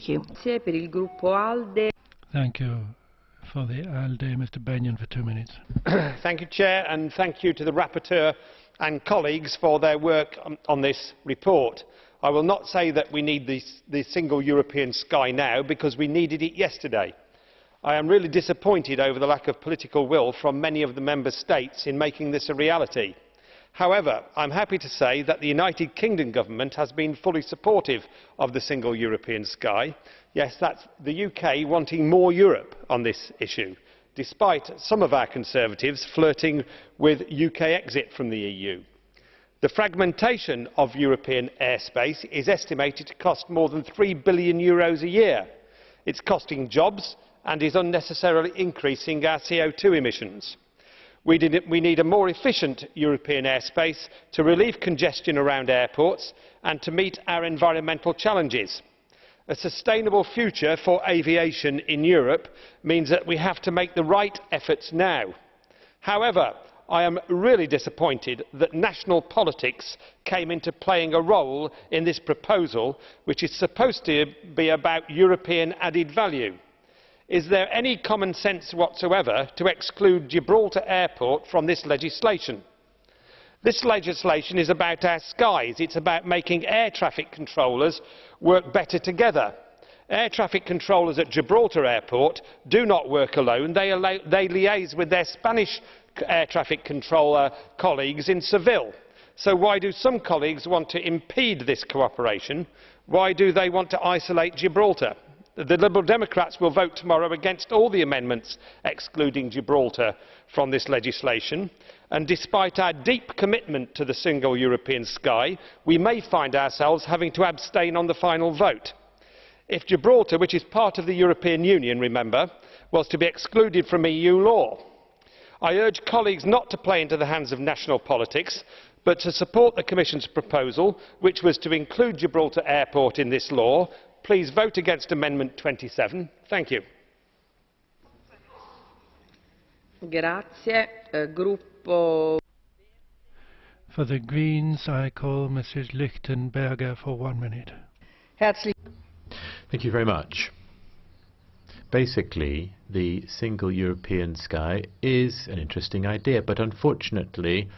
Thank you. Per il gruppo ALDE. Thank you. For the ALDE, Mr. Bennion, for 2 minutes. Thank you, Chair, and thank you to the Rapporteur and colleagues for their work on this report. I will not say that we need the single European sky now, because we needed it yesterday. I am really disappointed over the lack of political will from many of the Member States in making this a reality. However, I am happy to say that the United Kingdom government has been fully supportive of the single European sky. Yes, that's the UK wanting more Europe on this issue, despite some of our Conservatives flirting with UK exit from the EU. The fragmentation of European airspace is estimated to cost more than €3 billion a year. It's costing jobs and is unnecessarily increasing our CO2 emissions. We need a more efficient European airspace to relieve congestion around airports and to meet our environmental challenges. A sustainable future for aviation in Europe means that we have to make the right efforts now. However, I am really disappointed that national politics came into playing a role in this proposal, which is supposed to be about European added value. Is there any common sense whatsoever to exclude Gibraltar Airport from this legislation? This legislation is about our skies. It's about making air traffic controllers work better together. Air traffic controllers at Gibraltar Airport do not work alone. They liaise with their Spanish air traffic controller colleagues in Seville. So why do some colleagues want to impede this cooperation? Why do they want to isolate Gibraltar? The Liberal Democrats will vote tomorrow against all the amendments excluding Gibraltar from this legislation, and despite our deep commitment to the single European sky, we may find ourselves having to abstain on the final vote. If Gibraltar, which is part of the European Union, remember, was to be excluded from EU law, I urge colleagues not to play into the hands of national politics, but to support the Commission's proposal, which was to include Gibraltar Airport in this law. Please vote against Amendment 27. Thank you. Grazie. Gruppo. For the Greens, I call Mrs. Lichtenberger for 1 minute. Herzlich. Thank you very much. Basically, the single European sky is an interesting idea, but unfortunately